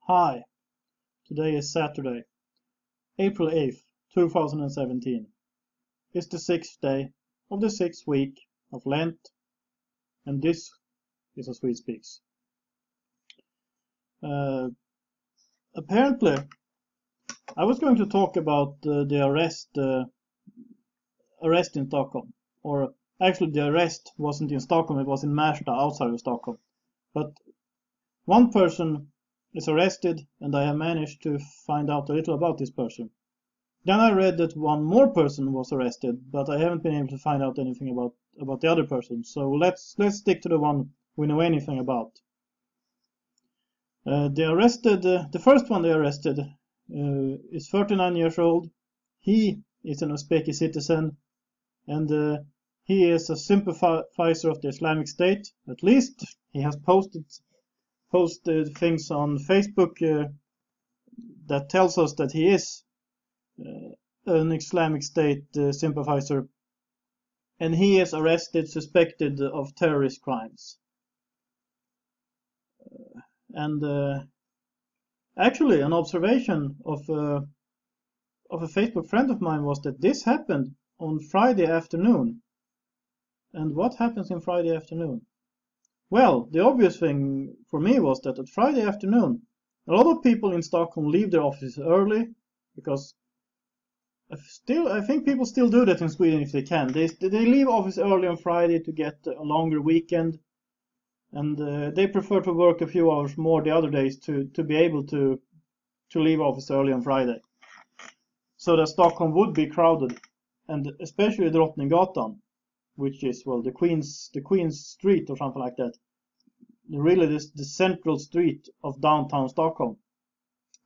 Hi, today is Saturday, April 8th, 2017. It's the 6th day of the 6th week of Lent, and this is a Swede Speaks. Apparently, I was going to talk about the arrest in Stockholm, or actually the arrest wasn't in Stockholm, it was in Märsta outside of Stockholm. But one person is arrested, and I have managed to find out a little about this person. Then I read that one more person was arrested, but I haven't been able to find out anything about the other person. So let's stick to the one we know anything about. The first one they arrested is 39 years old. He is an Uzbeki citizen, and he is a sympathizer of the Islamic State. At least he has posted things on Facebook that tells us that he is an Islamic State sympathizer, and he is arrested, suspected of terrorist crimes. And actually, an observation of a Facebook friend of mine was that this happened on Friday afternoon. And what happens on Friday afternoon? Well, the obvious thing for me was that at Friday afternoon, a lot of people in Stockholm leave their offices early, because I think people still do that in Sweden if they can. They leave office early on Friday to get a longer weekend, and they prefer to work a few hours more the other days to be able to leave office early on Friday, so that Stockholm would be crowded, and especially Drottninggatan, which is, well, the Queen's Street or something like that. Really, the central street of downtown Stockholm.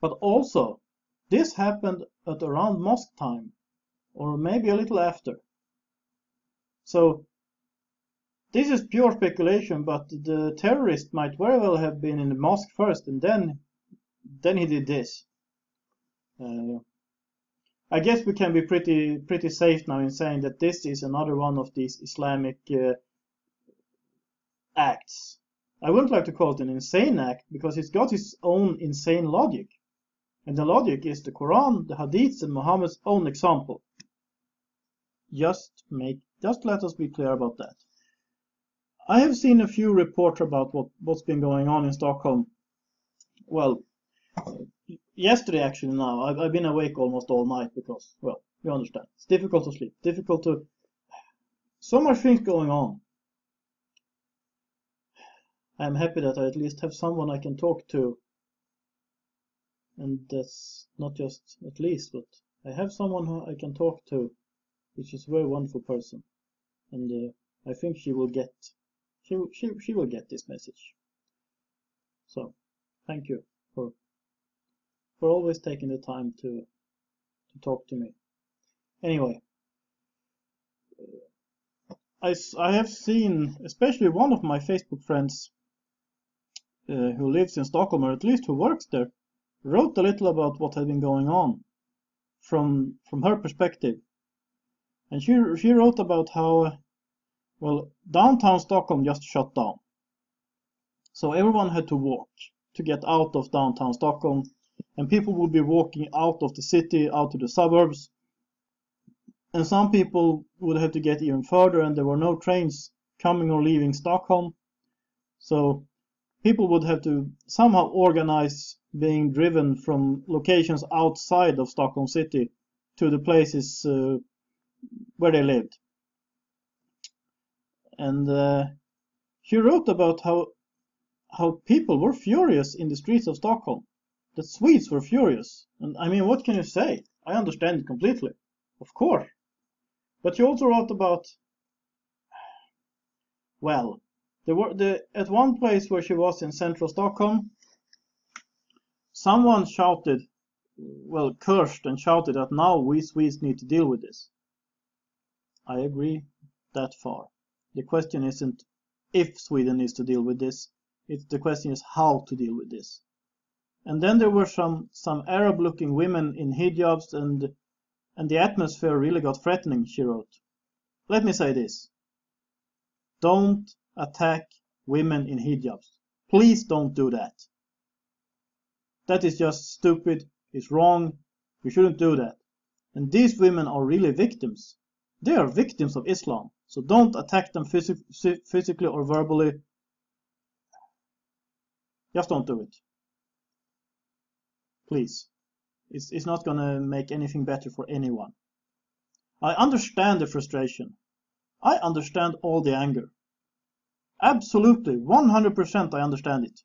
But also, this happened at around mosque time, or maybe a little after. So this is pure speculation, but the terrorist might very well have been in the mosque first, and then he did this. I guess we can be pretty safe now in saying that this is another one of these Islamic acts. I wouldn't like to call it an insane act, because it's got its own insane logic. And the logic is the Quran, the Hadiths, and Muhammad's own example. Just let us be clear about that. I have seen a few reports about what's been going on in Stockholm. Well, yesterday actually now. I've been awake almost all night because, well, you understand. It's difficult to sleep. So much things going on. I'm happy that I at least have someone I can talk to. And that's not just at least, but I have someone who I can talk to, which is a very wonderful person. And I think she will get this message. So, thank you for always taking the time to talk to me. Anyway, I have seen, especially one of my Facebook friends who lives in Stockholm, or at least who works there, wrote a little about what had been going on from her perspective. And she wrote about how, well, downtown Stockholm just shut down. So everyone had to walk to get out of downtown Stockholm, and people would be walking out of the city, out to the suburbs. And some people would have to get even further, and there were no trains coming or leaving Stockholm. So people would have to somehow organize being driven from locations outside of Stockholm city to the places where they lived. And she wrote about how people were furious in the streets of Stockholm. The Swedes were furious. And I mean, what can you say? I understand it completely. Of course. But she also wrote about, well, at one place where she was in central Stockholm, someone shouted, well, cursed and shouted that now we Swedes need to deal with this. I agree that far. The question isn't if Sweden needs to deal with this, the question is how to deal with this. And then there were some Arab-looking women in hijabs, and the atmosphere really got threatening, she wrote. Let me say this. Don't attack women in hijabs. Please don't do that. That is just stupid. It's wrong. We shouldn't do that. And these women are really victims. They are victims of Islam. So don't attack them physically or verbally. Just don't do it. Please. It's not going to make anything better for anyone. I understand the frustration. I understand all the anger. Absolutely, 100% I understand it.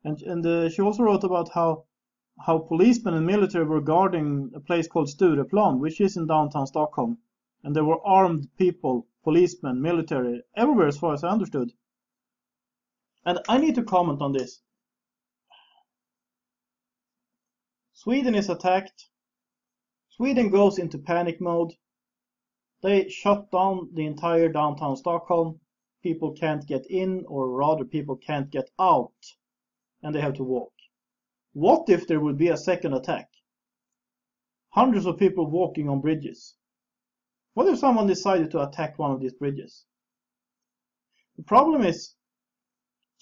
And she also wrote about how policemen and military were guarding a place called Stureplan, which is in downtown Stockholm. And there were armed people, policemen, military, everywhere as far as I understood. And I need to comment on this. Sweden is attacked. Sweden goes into panic mode. They shut down the entire downtown Stockholm. People can't get in, or rather people can't get out, and they have to walk. What if there would be a second attack? Hundreds of people walking on bridges. What if someone decided to attack one of these bridges? The problem is,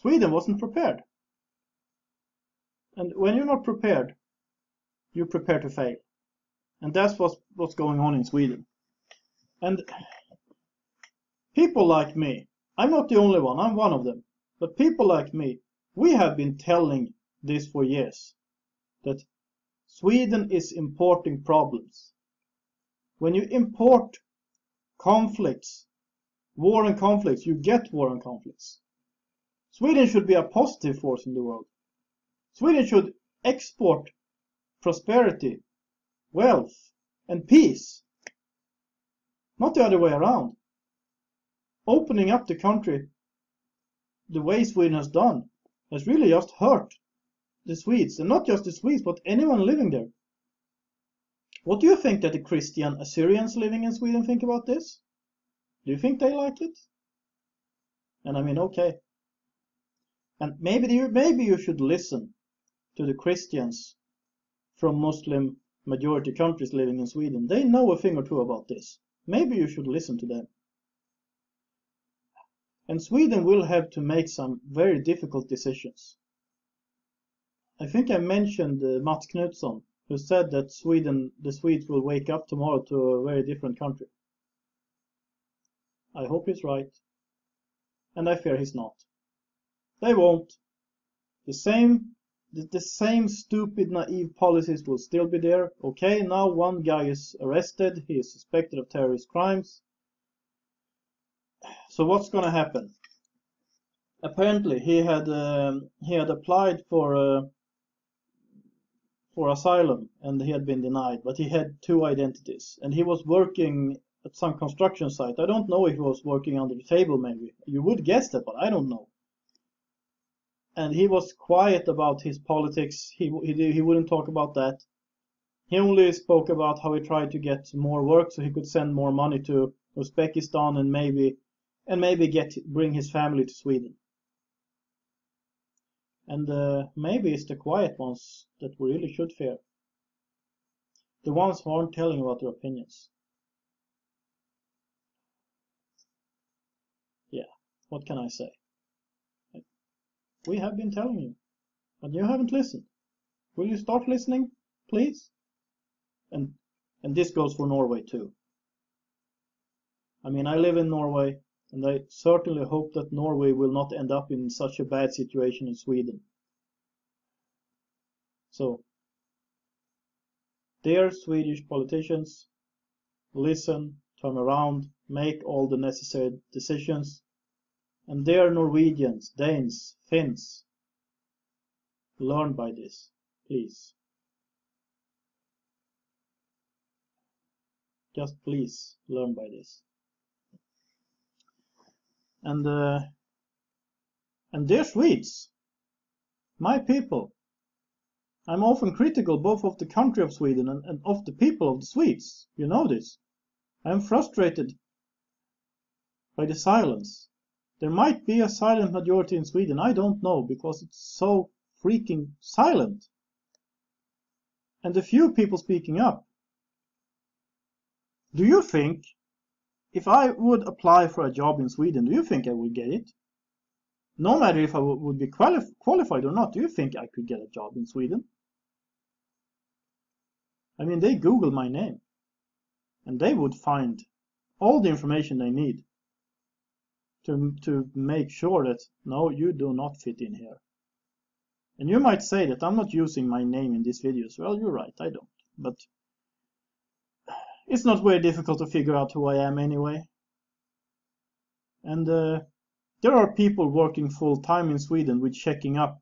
Sweden wasn't prepared. And when you're not prepared, you're prepared to fail. And that's what's going on in Sweden. And people like me, I'm not the only one, I'm one of them. But people like me, we have been telling this for years, that Sweden is importing problems. When you import conflicts, war and conflicts, you get war and conflicts. Sweden should be a positive force in the world. Sweden should export prosperity, wealth, and peace. Not the other way around. Opening up the country the way Sweden has done has really just hurt the Swedes, and not just the Swedes, but anyone living there. What do you think that the Christian Assyrians living in Sweden think about this? Do you think they like it? And I mean, okay. And maybe you should listen to the Christians from Muslim majority countries living in Sweden. They know a thing or two about this. Maybe you should listen to them. And Sweden will have to make some very difficult decisions. I think I mentioned Mats Knutsson, who said that the Swedes will wake up tomorrow to a very different country. I hope he's right. And I fear he's not. They won't. The same stupid, naive policies will still be there. Okay, now one guy is arrested. He is suspected of terrorist crimes. So what's going to happen? Apparently, he had applied for asylum, and he had been denied. But he had two identities, and he was working at some construction site. I don't know if he was working under the table. Maybe you would guess that, but I don't know. And he was quiet about his politics. He wouldn't talk about that. He only spoke about how he tried to get more work so he could send more money to Uzbekistan and maybe bring his family to Sweden. And maybe it's the quiet ones that we really should fear. The ones who aren't telling about their opinions. Yeah, what can I say? We have been telling you, but you haven't listened. Will you start listening, please? And this goes for Norway too. I mean, I live in Norway, and I certainly hope that Norway will not end up in such a bad situation as Sweden. So, dear Swedish politicians, listen, turn around, make all the necessary decisions. And dear Norwegians, Danes, Finns, learn by this, please. Just please learn by this. And dear Swedes, my people, I'm often critical both of the country of Sweden and of the people of the Swedes. You know this. I'm frustrated by the silence. There might be a silent majority in Sweden, I don't know, because it's so freaking silent. And the few people speaking up. Do you think, if I would apply for a job in Sweden, do you think I would get it? No matter if I would be qualified or not, do you think I could get a job in Sweden? I mean, they Google my name, and they would find all the information they need to make sure that, no, you do not fit in here. And you might say that I'm not using my name in these videos. Well, you're right, I don't. But it's not very difficult to figure out who I am anyway. And there are people working full-time in Sweden with checking up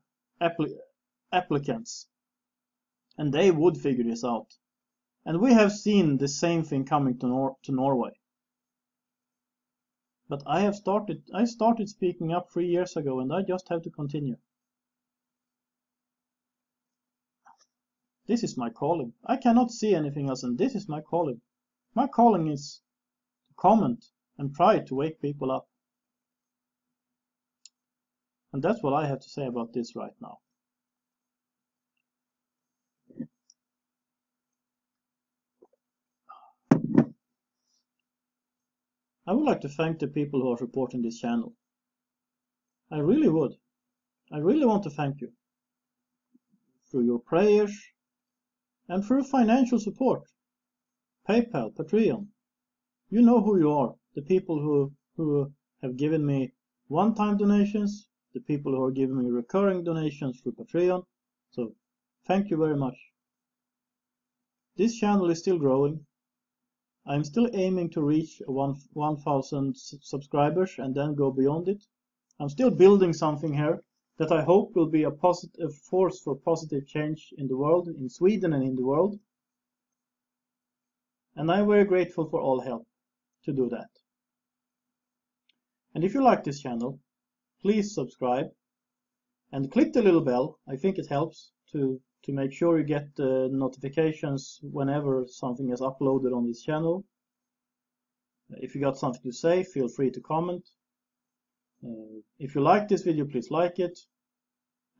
applicants. And they would figure this out. And we have seen the same thing coming to Norway. But I started speaking up 3 years ago, and I just have to continue. This is my calling. I cannot see anything else, and this is my calling. My calling is to comment and try to wake people up. And that's what I have to say about this right now. I would like to thank the people who are supporting this channel. I really would. I really want to thank you. Through your prayers and through financial support. PayPal, Patreon. You know who you are. The people who have given me one-time donations, the people who are giving me recurring donations through Patreon. So thank you very much. This channel is still growing. I'm still aiming to reach 1,000 subscribers and then go beyond it. I'm still building something here that I hope will be a positive force for positive change in the world, in Sweden and in the world. And I'm very grateful for all help to do that. And if you like this channel, please subscribe and click the little bell. I think it helps to make sure you get the notifications whenever something is uploaded on this channel. If you got something to say, feel free to comment. If you like this video, please like it.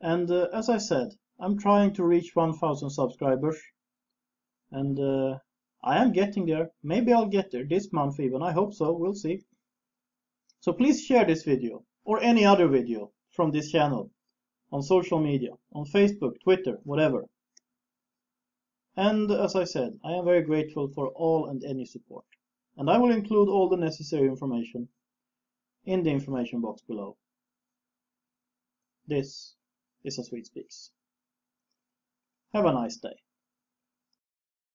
And as I said, I'm trying to reach 1,000 subscribers. And I am getting there. Maybe I'll get there this month even. I hope so. We'll see. So please share this video or any other video from this channel on social media, on Facebook, Twitter, whatever. And as I said, I am very grateful for all and any support. And I will include all the necessary information in the information box below. This is A Swede Speaks. Have a nice day.